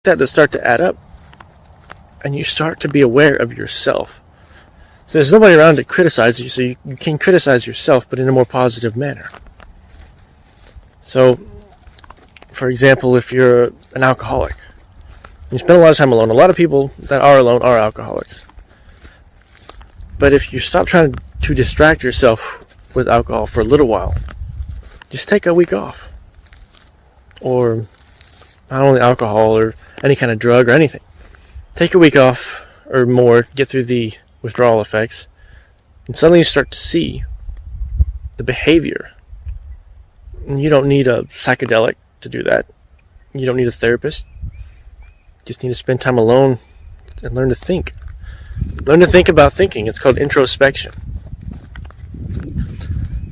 that start to add up, and you start to be aware of yourself. So there's nobody around to criticize you, so you can criticize yourself, but in a more positive manner. So, for example, if you're an alcoholic, you spend a lot of time alone. A lot of people that are alone are alcoholics. But if you stop trying to distract yourself with alcohol for a little while, just take a week off. Or not only alcohol or any kind of drug or anything. Take a week off or more, get through the withdrawal effects, and suddenly you start to see the behavior. And you don't need a psychedelic to do that. You don't need a therapist. You just need to spend time alone and learn to think. Learn to think about thinking. It's called introspection.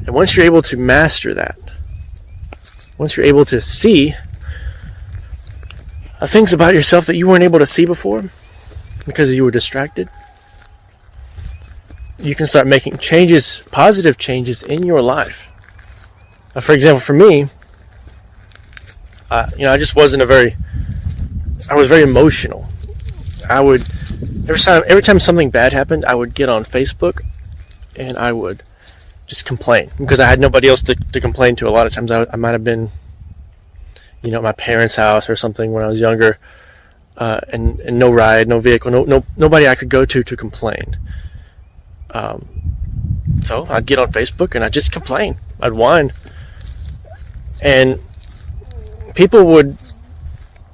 And once you're able to master that, once you're able to see things about yourself that you weren't able to see before because you were distracted, you can start making changes, positive changes in your life. For example, for me, I just wasn't I was very emotional. I would, every time something bad happened, I would get on Facebook and I would just complain because I had nobody else to complain to. A lot of times I might have been, at my parents' house or something when I was younger, and no ride, no vehicle, nobody I could go to complain. So I'd get on Facebook and I'd just complain. I'd whine. And people would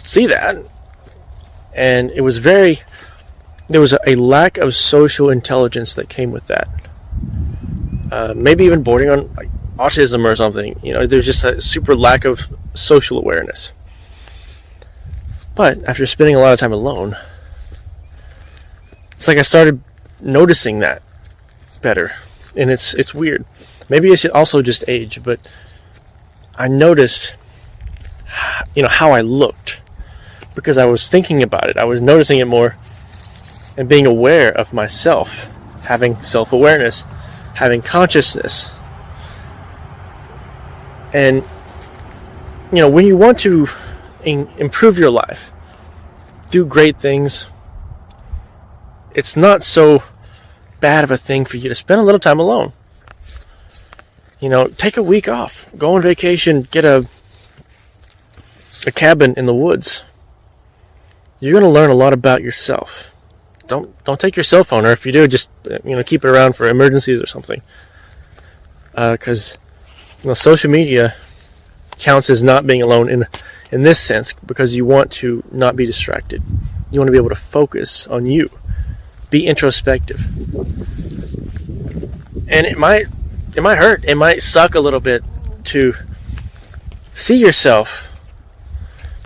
see that, and there was a lack of social intelligence that came with that. Maybe even bordering on like autism or something. There's just a super lack of social awareness. But after spending a lot of time alone, it's like I started noticing that better, and it's weird. Maybe it's also just age, but I noticed, how I looked because I was thinking about it. I was noticing it more and being aware of myself, having self-awareness, having consciousness. And, when you want to improve your life, do great things, it's not so bad of a thing for you to spend a little time alone. Take a week off, go on vacation, get a cabin in the woods. You're going to learn a lot about yourself. Don't take your cell phone, or if you do, just keep it around for emergencies or something. Because social media counts as not being alone in this sense, because you want to not be distracted. You want to be able to focus on you, be introspective, and it might hurt. It might suck a little bit to see yourself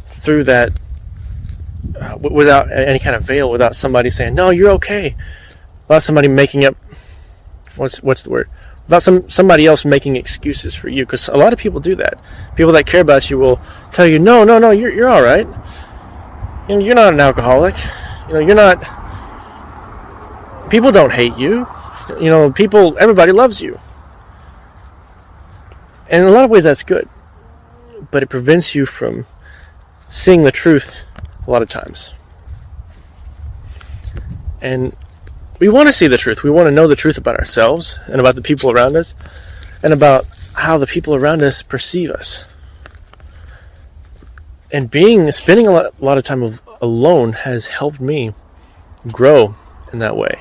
through that without any kind of veil, without somebody saying, no, you're okay. Without somebody making up, what's the word? Without somebody else making excuses for you. Because a lot of people do that. People that care about you will tell you, no, you're all right. You're not an alcoholic. You're not. People don't hate you. Everybody loves you. And in a lot of ways that's good, but it prevents you from seeing the truth a lot of times. And we want to see the truth. We want to know the truth about ourselves and about the people around us and about how the people around us perceive us. And spending a lot of time alone has helped me grow in that way.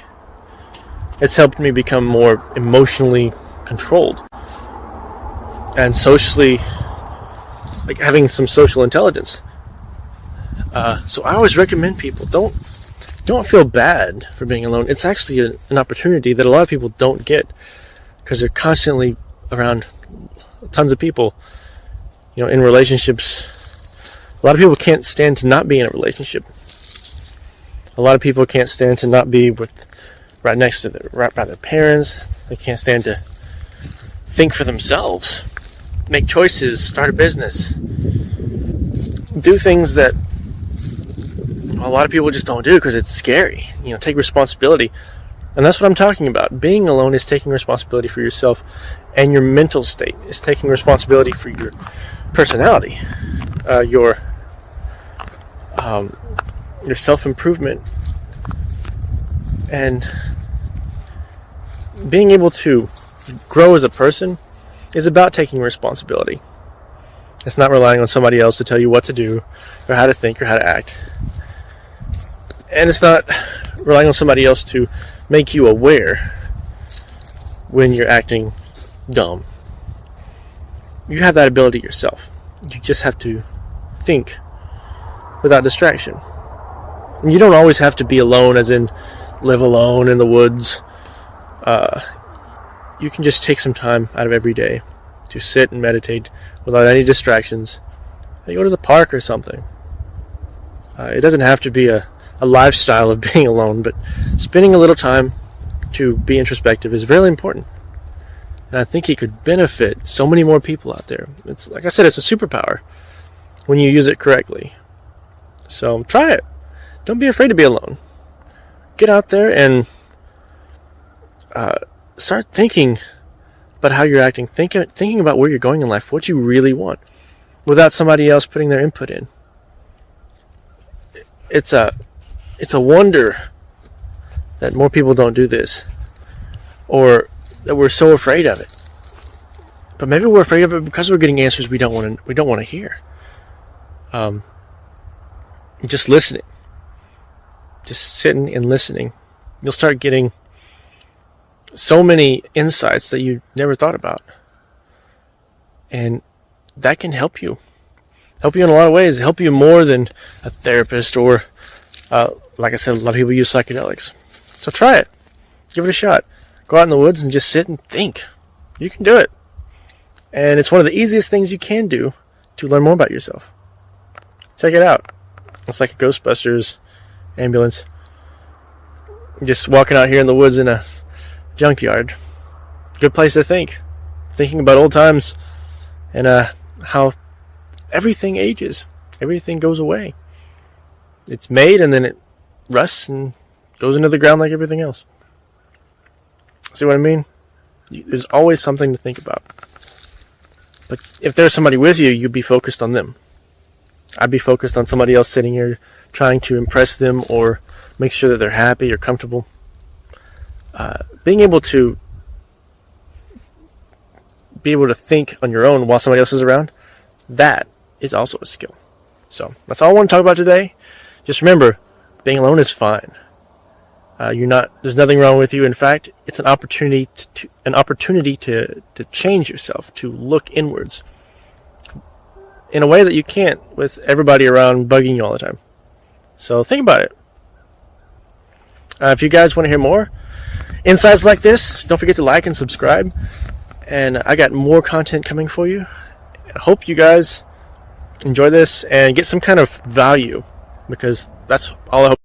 It's helped me become more emotionally controlled and socially, like having some social intelligence. So I always recommend people don't feel bad for being alone. It's actually an opportunity that a lot of people don't get because they're constantly around tons of people, in relationships. A lot of people can't stand to not be in a relationship. A lot of people can't stand to not be right next to their parents. They can't stand to think for themselves, make choices, start a business, do things that a lot of people just don't do because it's scary. Take responsibility. And that's what I'm talking about. Being alone is taking responsibility for yourself and your mental state. It's taking responsibility for your personality, your your self-improvement, and being able to grow as a person is about taking responsibility. It's not relying on somebody else to tell you what to do or how to think or how to act. And it's not relying on somebody else to make you aware when you're acting dumb. You have that ability yourself. You just have to think without distraction. And you don't always have to be alone, as in live alone in the woods. You can just take some time out of every day to sit and meditate without any distractions. You go to the park or something. It doesn't have to be a lifestyle of being alone, but spending a little time to be introspective is really important. And I think it could benefit so many more people out there. It's like I said, it's a superpower when you use it correctly. So try it. Don't be afraid to be alone. Get out there and start thinking about how you're acting. Thinking about where you're going in life, what you really want, without somebody else putting their input in. It's a wonder that more people don't do this, or that we're so afraid of it. But maybe we're afraid of it because we're getting answers we don't want to hear. Just listening, just sitting and listening, you'll start getting so many insights that you never thought about, and that can help you in a lot of ways. Help you more than a therapist, or like I said, a lot of people use psychedelics. So try it, give it a shot. Go out in the woods and just sit and think. You can do it, and it's one of the easiest things you can do to learn more about yourself. Check it out. It's like a Ghostbusters ambulance. Just walking out here in the woods in a junkyard. Good place to think. Thinking about old times and how everything ages. Everything goes away. It's made and then it rusts and goes into the ground like everything else. See what I mean? There's always something to think about. But if there's somebody with you, you'd be focused on them. I'd be focused on somebody else sitting here trying to impress them or make sure that they're happy or comfortable. Being able to think on your own while somebody else is around, that is also a skill. So that's all I want to talk about today. Just remember, being alone is fine. There's nothing wrong with you. In fact, it's an opportunity to change yourself, to look inwards in a way that you can't with everybody around bugging you all the time. So think about it. If you guys want to hear more insights like this, don't forget to like and subscribe. And I got more content coming for you. I hope you guys enjoy this and get some kind of value, because that's all I hope.